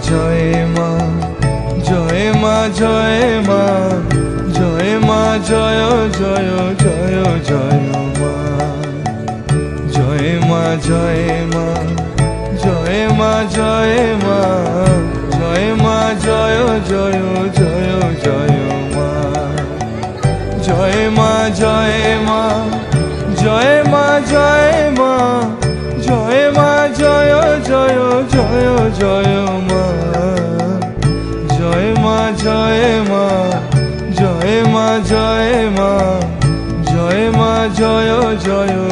জয় মা, জয় মা, জয় মা, জয় মা, জয় জয় জয় জয় মা। জয় মা, জয় মা, জয় মা, জয় মা, জয় মা, জয় জয় জয় জয় মা। জয় মা, জয় মা, জয় মা, জয় মা, জয় মা, জয় জয় জয় জয় মা। জয় মা, জয় মা, জয় মা, জয় মা, জয় মা, জয় জয়